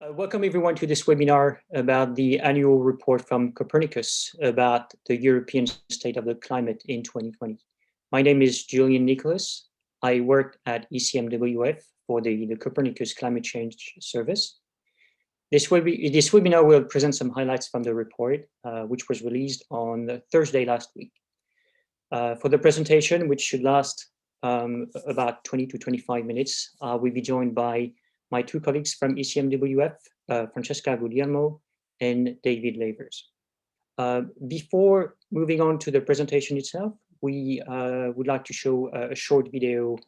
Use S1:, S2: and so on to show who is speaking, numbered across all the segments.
S1: Welcome everyone to this webinar about the annual report from Copernicus about the European state of the climate in 2020. My name is Julien Nicolas. I work at ECMWF for the Copernicus Climate Change Service. This webinar will present some highlights from the report, which was released on Thursday last week. For the presentation, which should last about 20 to 25 minutes, we'll be joined by my two colleagues from ECMWF, Francesca, Guglielmo, and David Lavers. Before moving on to the presentation itself, we would like to show a short video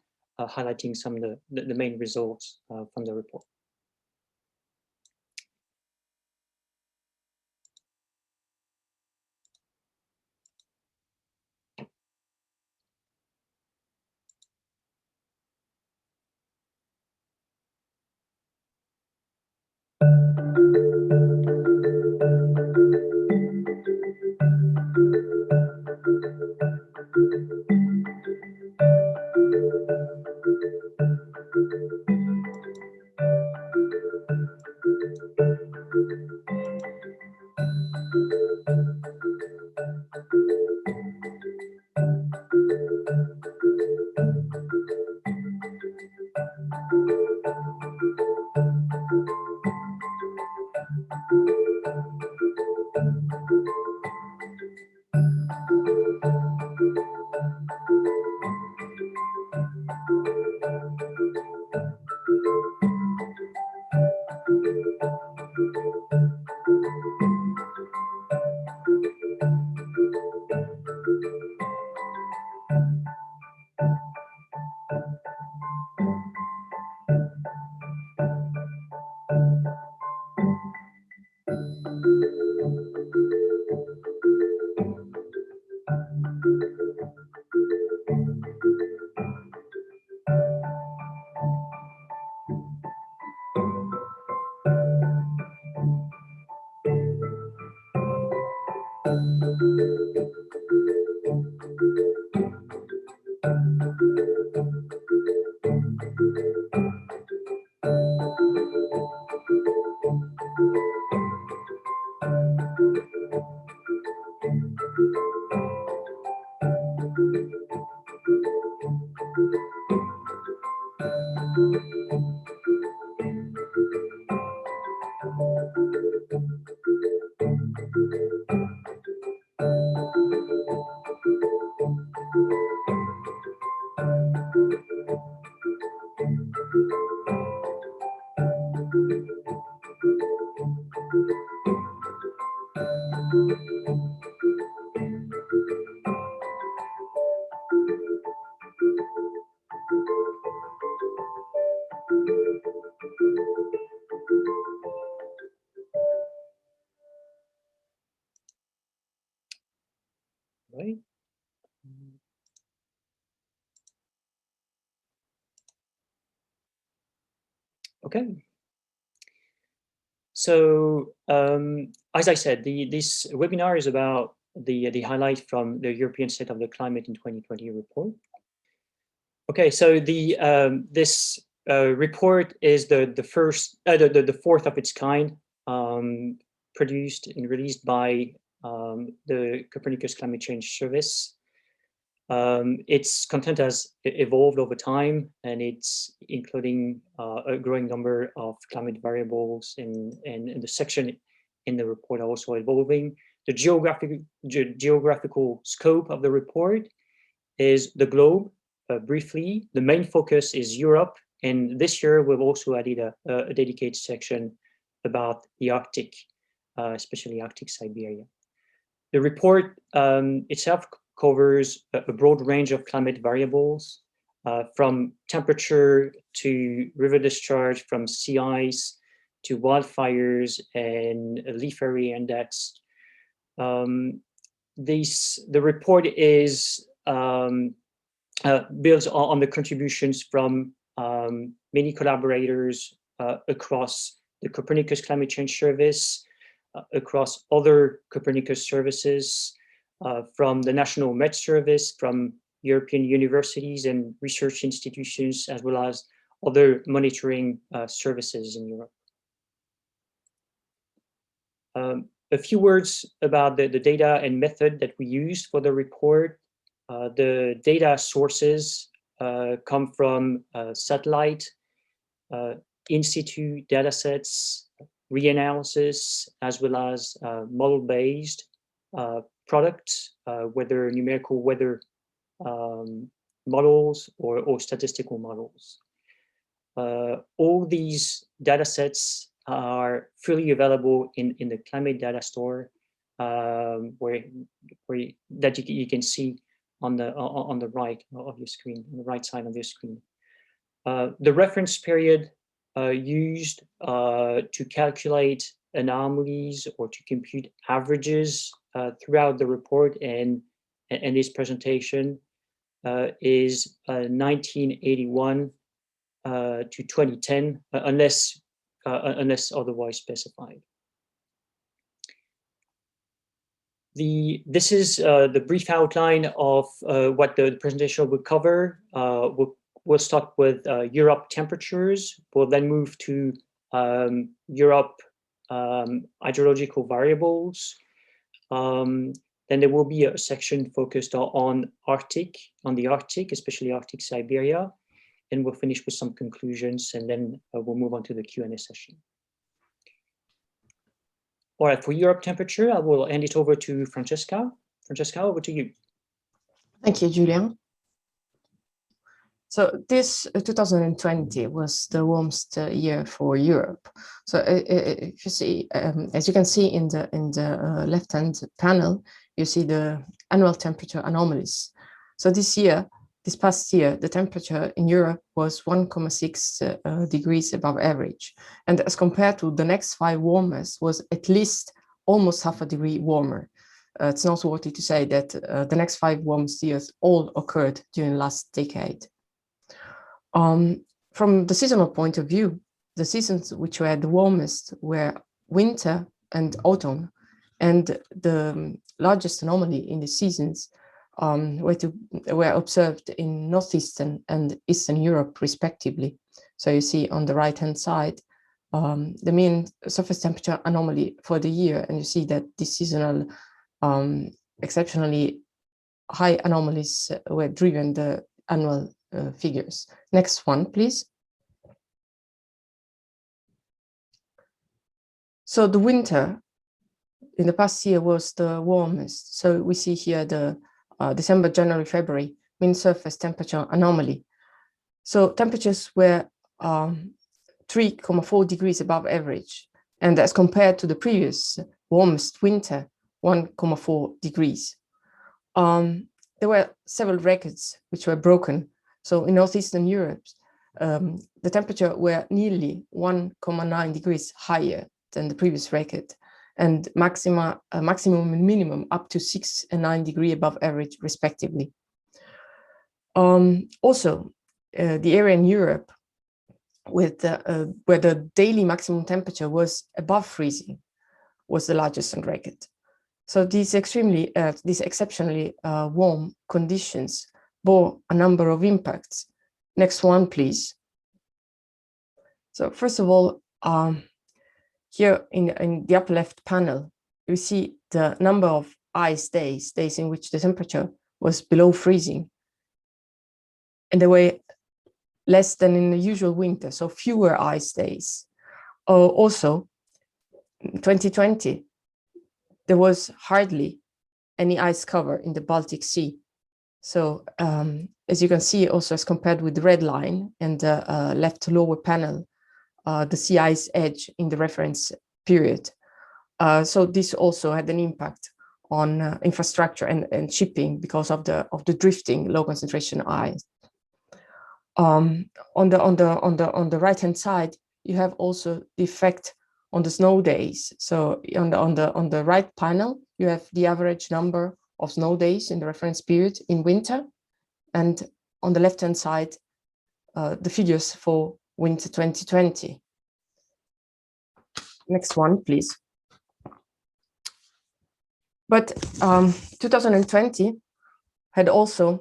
S1: highlighting some of the main results from the report. Right. Okay. So, as I said, this webinar is about the highlight from the European State of the Climate in 2020 report. Okay, so this report is the fourth of its kind, produced and released by the Copernicus Climate Change Service. Its content has evolved over time, and it's including a growing number of climate variables, and the section in the report are also evolving. The geographical scope of the report is the globe. Briefly, the main focus is Europe, and this year we've also added a dedicated section about the Arctic, especially Arctic Siberia. The report itself covers a broad range of climate variables, from temperature to river discharge, from sea ice to wildfires and leaf area index. The report is builds on the contributions from many collaborators across the Copernicus Climate Change Service, across other Copernicus services, from the National Met Service, from European universities and research institutions, as well as other monitoring services in Europe. A few words about the data and method that we used for the report. The data sources come from satellite, in situ datasets, reanalysis, as well as model-based products, whether numerical weather models or statistical models. All these datasets are freely available in the climate data store, where that you can see on the right of your screen, on the right side of your screen. The reference period used to calculate anomalies or to compute averages throughout the report and this presentation is 1981 to 2010, unless otherwise specified. This is the brief outline of what the presentation will cover. We'll start with Europe temperatures. We'll then move to Europe hydrological variables. Then there will be a section focused on the Arctic, especially Arctic Siberia. And we'll finish with some conclusions, and then we'll move on to the Q&A session. All right, for Europe temperature, I will hand it over to Francesca. Francesca, over to you.
S2: Thank you, Julien. So this 2020 was the warmest year for Europe. So if you see, as you can see in the left-hand panel, you see the annual temperature anomalies. So this past year, the temperature in Europe was 1.6 degrees above average. And as compared to the next 5 warmest, was at least almost half a degree warmer. It's noteworthy to say that the next 5 warmest years all occurred during last decade. From the seasonal point of view, the seasons which were the warmest were winter and autumn, and the largest anomaly in the seasons were observed in northeastern and eastern Europe, respectively. So you see on the right-hand side the mean surface temperature anomaly for the year, and you see that this seasonal exceptionally high anomalies were driven the annual figures. Next one, please. So the winter in the past year was the warmest. So we see here the December, January, February mean surface temperature anomaly. So temperatures were 3.4 degrees above average, and as compared to the previous warmest winter, 1.4 degrees. There were several records which were broken. So in northeastern Europe, the temperature were nearly 1.9 degrees higher than the previous record, and maximum and minimum up to 6 and 9 degrees above average, respectively. Also, the area in Europe with where the daily maximum temperature was above freezing was the largest on record. So these exceptionally warm conditions bore a number of impacts. Next one, please. So first of all, here in the upper left panel, you see the number of ice days in which the temperature was below freezing. And they were less than in the usual winter, so fewer ice days. Also, in 2020, there was hardly any ice cover in the Baltic Sea. So as you can see, also as compared with the red line and the left lower panel, the sea ice edge in the reference period. So this also had an impact on infrastructure and shipping because of the drifting low concentration ice. On the right hand side, you have also the effect on the snow days. So on the right panel, you have the average number of snow days in the reference period in winter, and on the left hand side, the figures for winter 2020. Next one, please. But 2020 had also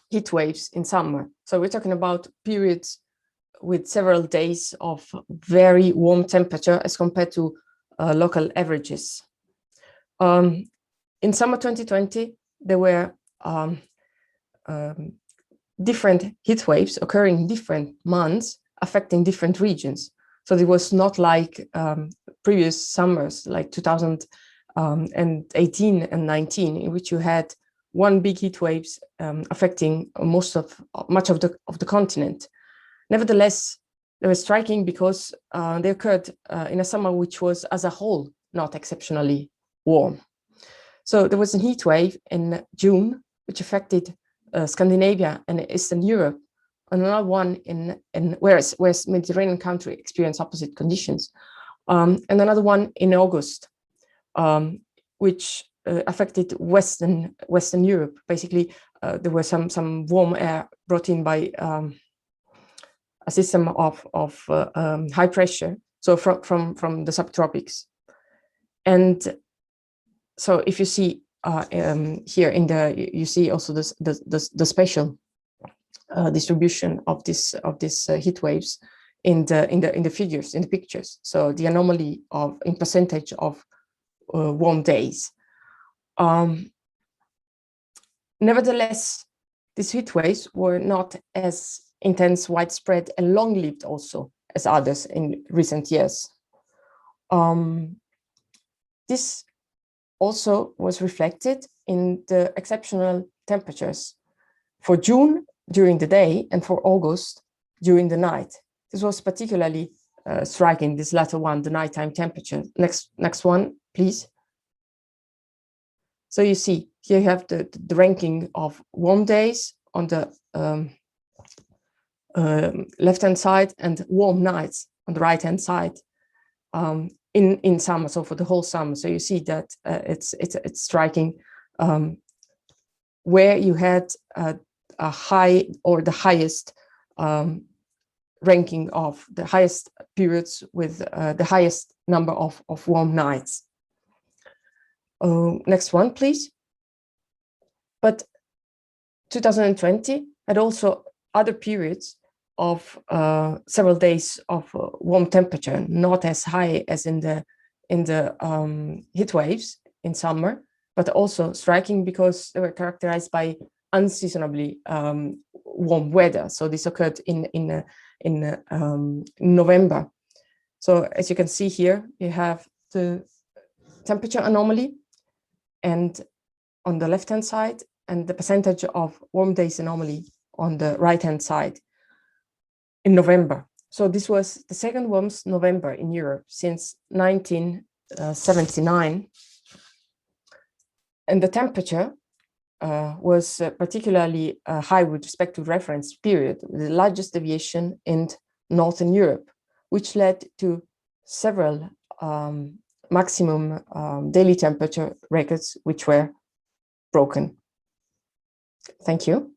S2: heat waves in summer. So we're talking about periods with several days of very warm temperature as compared to local averages. In summer 2020, there were different heat waves occurring in different months, affecting different regions. So it was not like previous summers, like 2018 and 19, in which you had one big heat waves affecting much of the continent. Nevertheless, they were striking because they occurred in a summer which was, as a whole, not exceptionally warm. So there was a heat wave in June, which affected Scandinavia and Eastern Europe, and another one whereas Mediterranean country experienced opposite conditions, and another one in August, which affected Western Europe. Basically, there was some warm air brought in by a system of high pressure, so from the subtropics. And so if you see here you see also the spatial distribution of this heat waves in the figures, in the pictures. So the anomaly in percentage of warm days. Nevertheless, these heat waves were not as intense, widespread, and long-lived also as others in recent years. This also was reflected in the exceptional temperatures for June during the day and for August during the night. This was particularly striking, this latter one, the nighttime temperature. Next one, please. So you see, here you have the ranking of warm days on the left-hand side and warm nights on the right-hand side in summer, so for the whole summer. So you see that it's striking where you had a high or the highest ranking of the highest periods with the highest number of warm nights. Next one, please. But 2020 had also other periods of several days of warm temperature, not as high as in the heat waves in summer, but also striking because they were characterized by unseasonably warm weather. So this occurred in November. So as you can see here, you have the temperature anomaly, and on the left-hand side, and the percentage of warm days anomaly on the right-hand side in November. So this was the second warmest November in Europe since 1979. And the temperature was particularly high with respect to reference period, the largest deviation in Northern Europe, which led to several maximum daily temperature records which were broken. Thank you.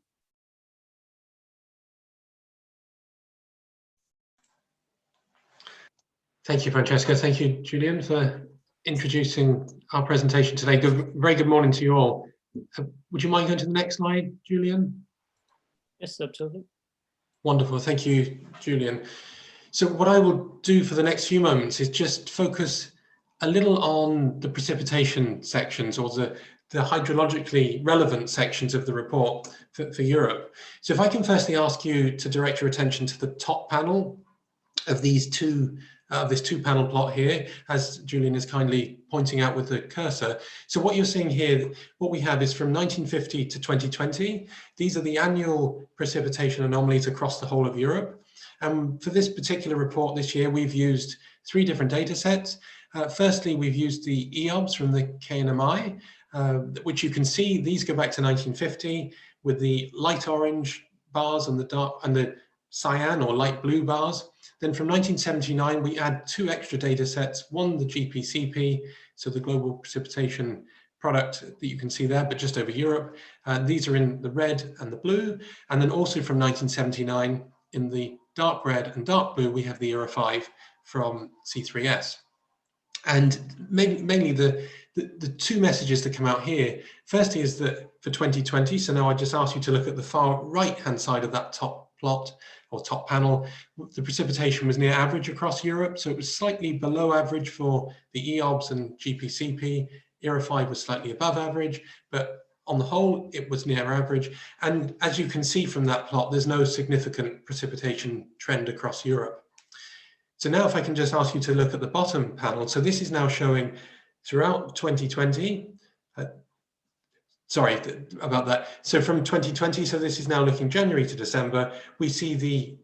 S3: Thank you, Francesca. Thank you, Julien, for introducing our presentation today. Very good morning to you all. Would you mind going to the next slide, Julien?
S1: Yes, absolutely.
S3: Wonderful. Thank you, Julien. So what I will do for the next few moments is just focus a little on the precipitation sections, or the hydrologically relevant sections of the report for Europe. So if I can firstly ask you to direct your attention to the top panel of these this two-panel plot here, as Julien is kindly pointing out with the cursor. So what you're seeing here, what we have is from 1950 to 2020. These are the annual precipitation anomalies across the whole of Europe. For this particular report this year, we've used 3 different data sets. Firstly, we've used the EOBs from the KNMI, which you can see, these go back to 1950 with the light orange bars and the cyan or light blue bars. Then from 1979, we add 2 extra data sets, one the GPCP, so the global precipitation product that you can see there, but just over Europe. These are in the red and the blue. And then also from 1979, in the dark red and dark blue, we have the ERA 5 from C3S. And mainly the 2 messages that come out here, firstly is that for 2020, so now I just ask you to look at the far right-hand side of that top plot, or top panel, the precipitation was near average across Europe. So it was slightly below average for the EOBS and GPCP. ERA 5 was slightly above average, but on the whole, it was near average. And as you can see from that plot, there's no significant precipitation trend across Europe. So now if I can just ask you to look at the bottom panel. So this is now showing throughout 2020, sorry about that. So from 2020, so this is now looking January to December, we see the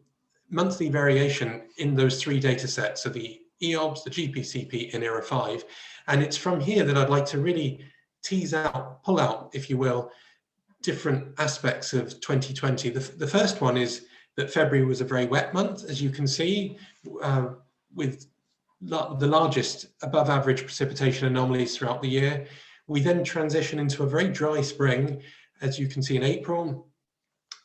S3: monthly variation in those three data sets, so the EOBS, the GPCP, and ERA 5. And it's from here that I'd like to really tease out, pull out, if you will, different aspects of 2020. The first one is that February was a very wet month, as you can see, with the largest above average precipitation anomalies throughout the year. We then transition into a very dry spring, as you can see in April.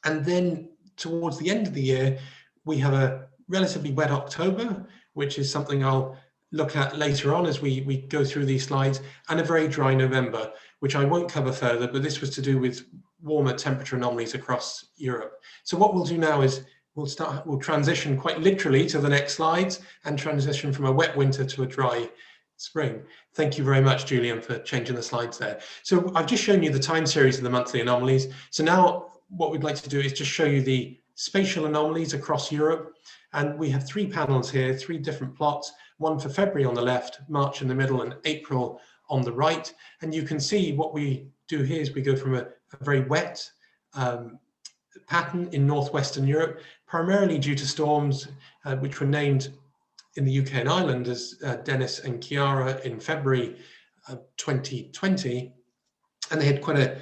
S3: And then towards the end of the year, we have a relatively wet October, which is something I'll look at later on as we go through these slides, and a very dry November, which I won't cover further, but this was to do with warmer temperature anomalies across Europe. So what we'll do now is we'll transition quite literally to the next slides and transition from a wet winter to a dry spring. Thank you very much, Julien, for changing the slides there. So I've just shown you the time series of the monthly anomalies. So now what we'd like to do is just show you the spatial anomalies across Europe. And we have three panels here, three different plots, one for February on the left, March in the middle, and April on the right. And you can see what we do here is we go from a very wet pattern in northwestern Europe, primarily due to storms which were named in the UK and Ireland as Dennis and Ciara in February 2020. And they had quite a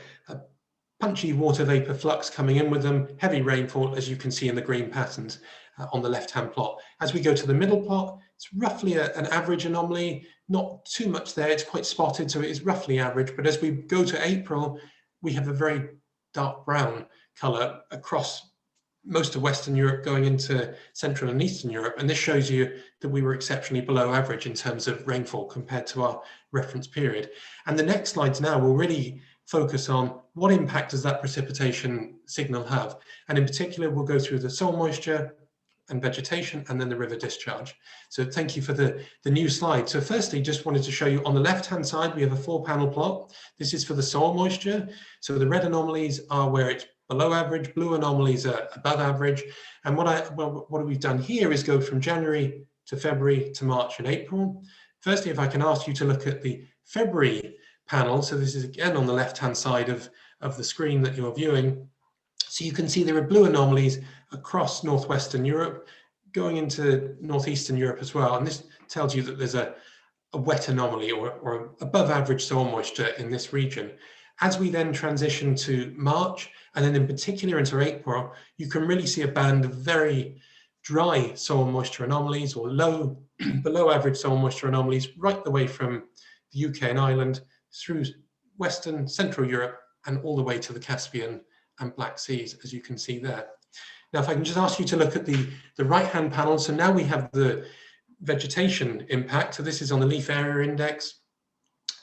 S3: punchy water vapor flux coming in with them, heavy rainfall, as you can see in the green patterns on the left-hand plot. As we go to the middle plot, it's roughly an average anomaly, not too much there, it's quite spotted, so it is roughly average. But as we go to April, we have a very dark brown color across most of Western Europe going into Central and Eastern Europe. And this shows you that we were exceptionally below average in terms of rainfall compared to our reference period. And the next slides now will really focus on what impact does that precipitation signal have. And in particular, we'll go through the soil moisture and vegetation, and then the river discharge. So thank you for the new slide. So firstly, just wanted to show you on the left-hand side, we have a 4-panel plot. This is for the soil moisture. So the red anomalies are where it's below average, blue anomalies are above average. And what we've done here is go from January to February to March and April. Firstly, if I can ask you to look at the February panel. So this is again on the left-hand side of the screen that you're viewing. So you can see there are blue anomalies across northwestern Europe, going into northeastern Europe as well. And this tells you that there's a wet anomaly or above average soil moisture in this region. As we then transition to March, and then in particular into April, you can really see a band of very dry soil moisture anomalies or low, below average soil moisture anomalies right the way from the UK and Ireland through Western, Central Europe, and all the way to the Caspian and Black Seas, as you can see there. Now, if I can just ask you to look at the right-hand panel. So now we have the vegetation impact. So this is on the leaf area index.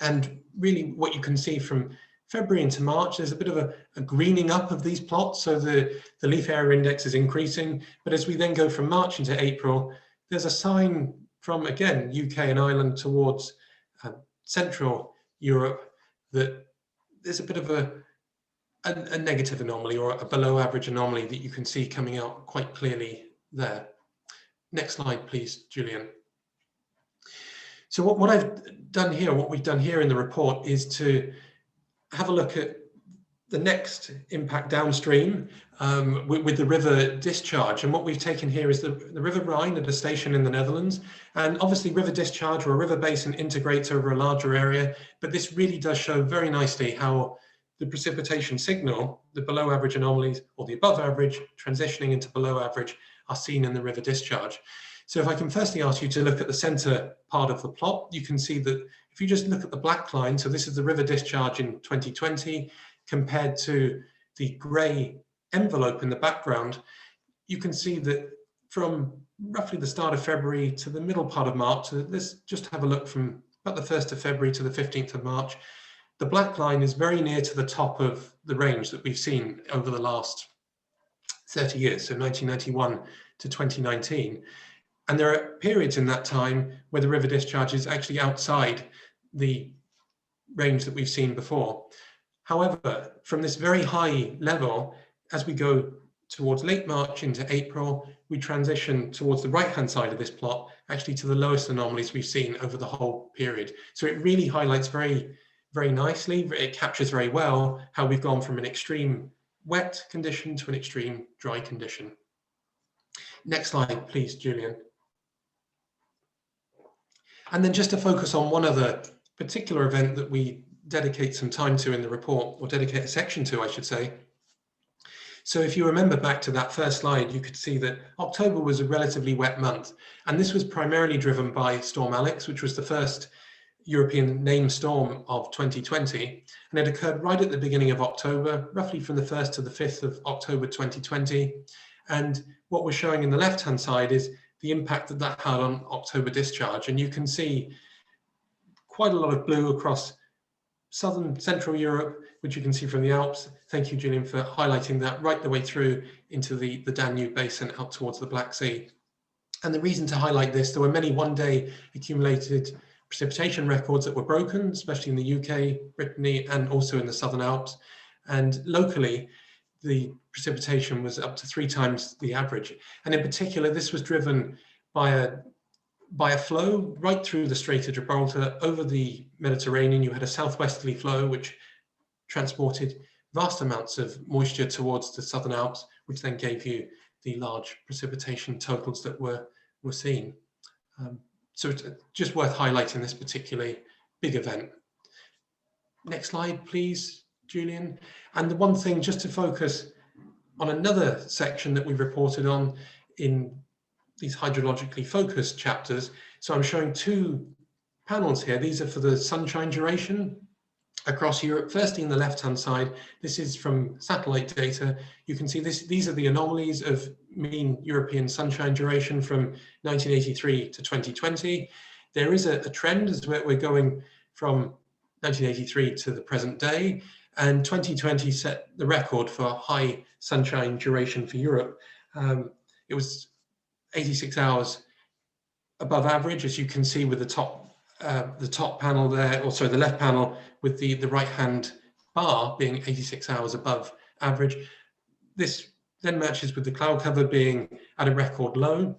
S3: And really what you can see from February into March, there's a bit of a greening up of these plots. So the leaf area index is increasing. But as we then go from March into April, there's a sign from, again, UK and Ireland towards Central Europe that there's a bit of a negative anomaly or a below average anomaly that you can see coming out quite clearly there. Next slide, please, Julien. So what I've done here, what we've done here in the report is to have a look at the next impact downstream with the river discharge. And what we've taken here is the River Rhine at a station in the Netherlands. And obviously river discharge or a river basin integrates over a larger area, but this really does show very nicely how the precipitation signal, the below average anomalies or the above average transitioning into below average are seen in the river discharge. So if I can firstly ask you to look at the center part of the plot, you can see that if you just look at the black line, so this is the river discharge in 2020 compared to the gray envelope in the background, you can see that from roughly the start of February to the middle part of March, so let's just have a look from about the 1st of February to the 15th of March, the black line is very near to the top of the range that we've seen over the last 30 years, so 1991 to 2019. And there are periods in that time where the river discharge is actually outside the range that we've seen before. However, from this very high level, as we go towards late March into April, we transition towards the right-hand side of this plot, actually to the lowest anomalies we've seen over the whole period. So it really highlights very, very nicely, it captures very well how we've gone from an extreme wet condition to an extreme dry condition. Next slide, please, Julien. And then just to focus on one other particular event that we dedicate some time to in the report, or dedicate a section to, I should say. So if you remember back to that first slide, you could see that October was a relatively wet month. And this was primarily driven by Storm Alex, which was the first European named storm of 2020. And it occurred right at the beginning of October, roughly from the 1st to the 5th of October 2020. And what we're showing in the left-hand side is the impact that that had on October discharge. And you can see quite a lot of blue across southern Central Europe, which you can see from the Alps. Thank you, Julien, for highlighting that right the way through into the Danube basin out towards the Black Sea. And the reason to highlight this, there were many one-day accumulated precipitation records that were broken, especially in the UK, Brittany, and also in the Southern Alps. And locally, the precipitation was up to 3 times the average. And in particular, this was driven by a flow right through the Strait of Gibraltar over the Mediterranean. You had a southwesterly flow which transported vast amounts of moisture towards the Southern Alps, which then gave you the large precipitation totals that were seen. So it's just worth highlighting this particularly big event. Next slide, please, Julien. And the one thing, just to focus on another section that we reported on in these hydrologically focused chapters. So I'm showing 2 panels here. These are for the sunshine duration across Europe. Firstly, in the left-hand side, this is from satellite data. You can see these are the anomalies of mean European sunshine duration from 1983 to 2020. There is a trend as we're going from 1983 to the present day, and 2020 set the record for high sunshine duration for Europe. It was 86 hours above average, as you can see with the top panel there, or sorry, the left panel with the right-hand bar being 86 hours above average. This then matches with the cloud cover being at a record low.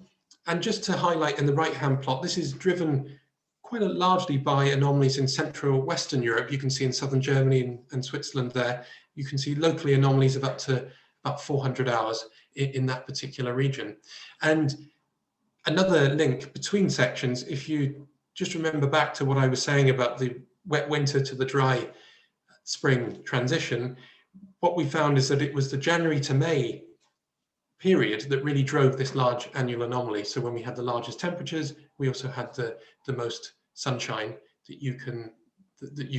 S3: And just to highlight in the right-hand plot, this is driven quite largely by anomalies in Central Western Europe. You can see in southern Germany and Switzerland there, you can see locally anomalies of up to about 400 hours in that particular region. And another link between sections, if you just remember back to what I was saying about the wet winter to the dry spring transition, what we found is that it was the January to May period that really drove this large annual anomaly. So when we had the largest temperatures, we also had the most sunshine that you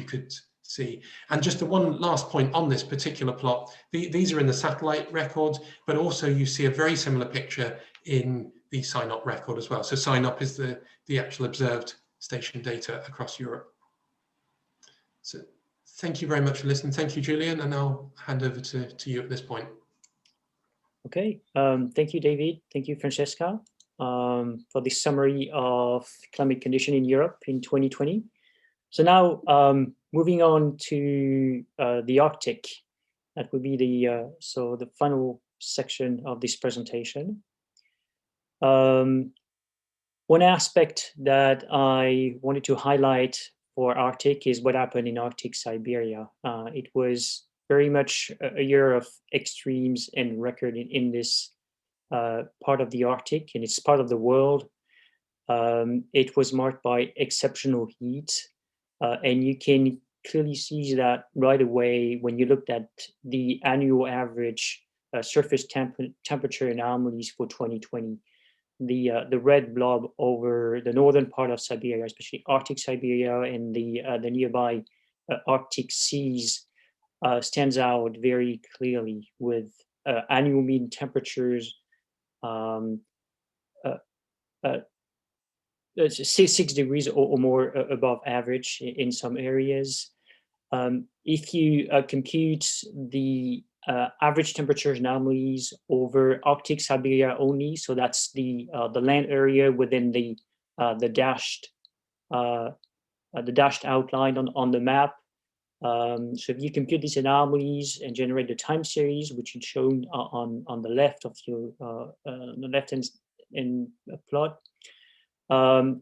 S3: could see. And just the one last point on this particular plot, these are in the satellite records, but also you see a very similar picture in the SINOP record as well. So SINOP is the actual observed station data across Europe. So thank you very much for listening. Thank you, Julien, and I'll hand over to you at this point.
S1: Okay, thank you, David. Thank you, Francesca, for this summary of climate condition in Europe in 2020. So now moving on to the Arctic, that would be the final section of this presentation. One aspect that I wanted to highlight for Arctic is what happened in Arctic Siberia. It was very much a year of extremes and record in this part of the Arctic, and it's part of the world. It was marked by exceptional heat, and you can clearly see that right away when you looked at the annual average surface temperature anomalies for 2020. The red blob over the northern part of Siberia, especially Arctic Siberia and the nearby Arctic seas, stands out very clearly with annual mean temperatures 6 degrees or more above average in some areas. If you compute the average temperature anomalies over Arctic Siberia only. So that's the land area within the dashed outline on the map. So if you compute these anomalies and generate the time series, which is shown on the left of your the left-hand plot,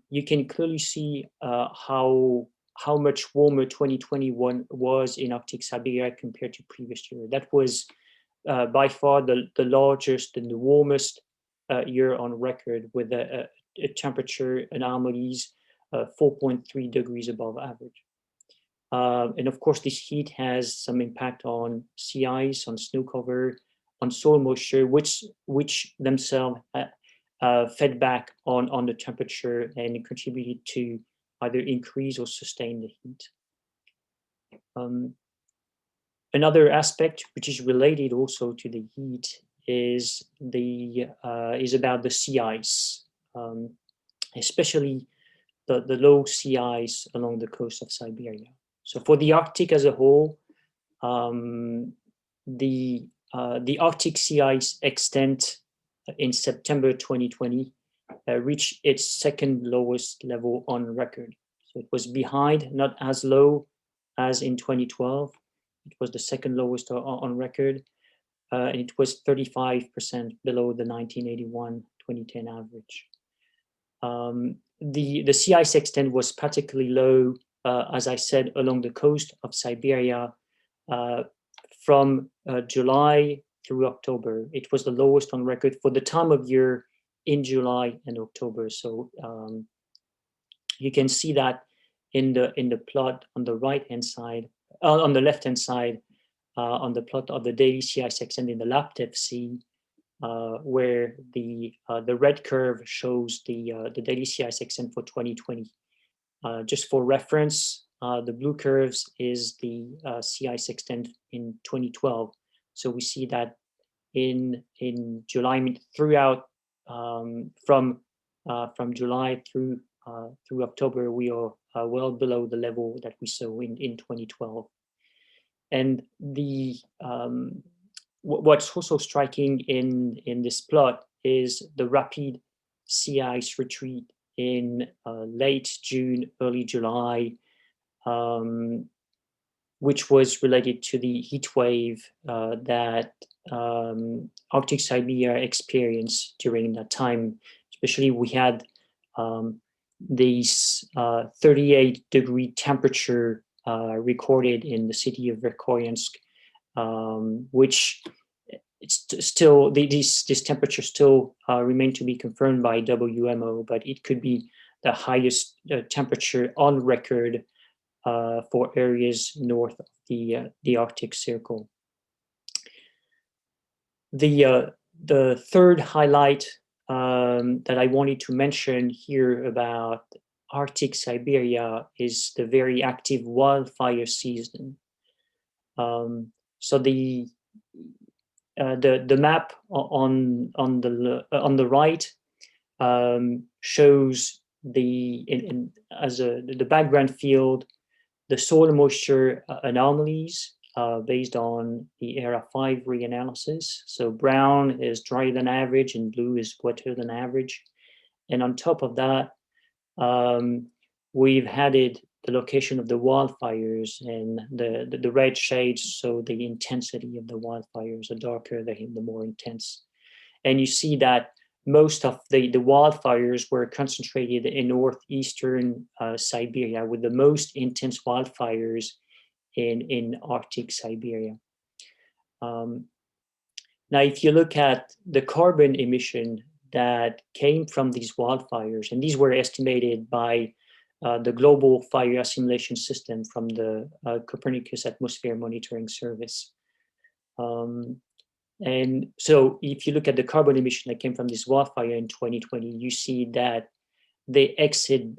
S1: you can clearly see how much warmer 2021 was in Arctic Siberia compared to previous year. That was by far the largest and the warmest year on record, with a temperature anomalies 4.3 degrees above average. And of course, this heat has some impact on sea ice, on snow cover, on soil moisture, which themselves fed back on the temperature and contributed to either increase or sustain the heat. Another aspect which is related also to the heat is about the sea ice, especially the low sea ice along the coast of Siberia. So for the Arctic as a whole, the Arctic sea ice extent in September 2020 reached its second lowest level on record. So it was behind, not as low as in 2012. It was the second lowest on record, and it was 35% below the 1981-2010 average. The sea ice extent was particularly low, as I said, along the coast of Siberia from July through October. It was the lowest on record for the time of year in July and October. So you can see that in the plot on the right-hand side, on the left-hand side, on the plot of the daily sea ice extent in the Laptev Sea, where the red curve shows the daily sea ice extent for 2020. Just for reference, the blue curves is the sea ice extent in 2012. So we see that in July, throughout from July through October, we are well below the level that we saw in 2012. And what's also striking in this plot is the rapid sea ice retreat in late June, early July, which was related to the heat wave that Arctic Siberia experienced during that time. Especially, we had these 38-degree temperature recorded in the city of Verkhoyansk, which it's still these temperatures still remain to be confirmed by WMO, but it could be the highest temperature on record for areas north of the Arctic Circle. The third highlight that I wanted to mention here about Arctic Siberia is the very active wildfire season. So the map on the right shows as the background field the soil moisture anomalies based on the ERA 5 reanalysis. So brown is drier than average and blue is wetter than average. And on top of that, we've added the location of the wildfires, and the red shades show the intensity of the wildfires. The darker, the more intense. And you see that most of the wildfires were concentrated in northeastern Siberia, with the most intense wildfires in Arctic Siberia. Now, if you look at the carbon emission that came from these wildfires, and these were estimated by the Global Fire Assimilation System from the Copernicus Atmosphere Monitoring Service. And so if you look at the carbon emission that came from this wildfire in 2020, you see that they exceed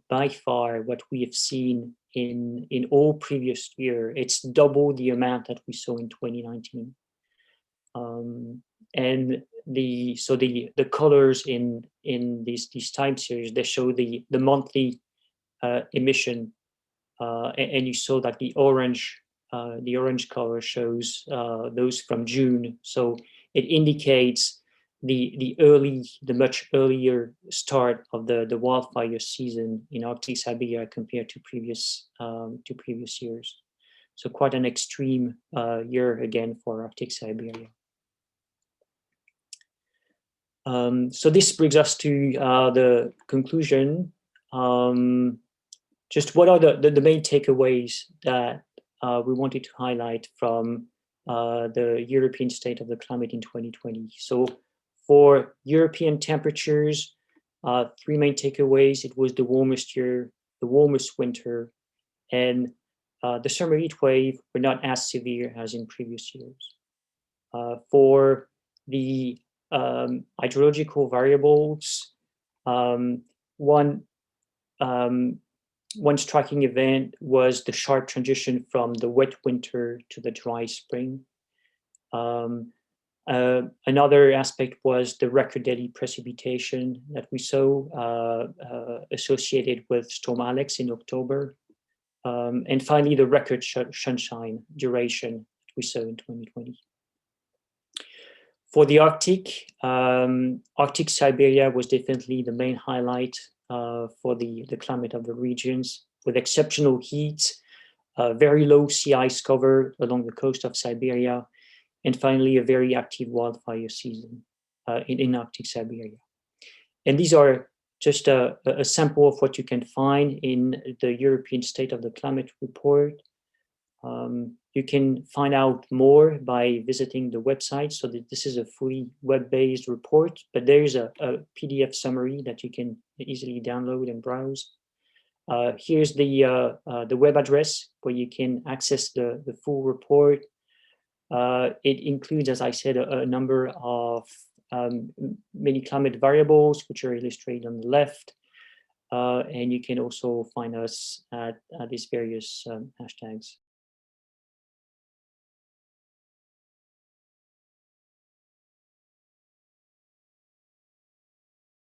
S1: by far what we have seen in all previous year. It's double the amount that we saw in 2019. And the colors in these time series, they show the monthly emission, and you saw that the orange the orange color shows those from June. So it indicates the much earlier start of the wildfire season in Arctic Siberia compared to previous years. So quite an extreme year again for Arctic Siberia. So this brings us to the conclusion. Just what are the main takeaways that we wanted to highlight from the European state of the climate in 2020? So for European temperatures, 3 main takeaways. It was the warmest year, the warmest winter, and the summer heat wave were not as severe as in previous years. For the hydrological variables, one striking event was the sharp transition from the wet winter to the dry spring. Another aspect was the record daily precipitation that we saw associated with Storm Alex in October. And finally, the record sunshine duration we saw in 2020. For the Arctic, Arctic Siberia was definitely the main highlight for the climate of the regions, with exceptional heat, very low sea ice cover along the coast of Siberia, and finally a very active wildfire season in Arctic Siberia. And these are just a sample of what you can find in the European State of the Climate report. You can find out more by visiting the website. So that this is a fully web-based report, but there is a PDF summary that you can easily download and browse. Here's the web address where you can access the full report. It includes, as I said, a number of many climate variables, which are illustrated on the left. And you can also find us at these various hashtags.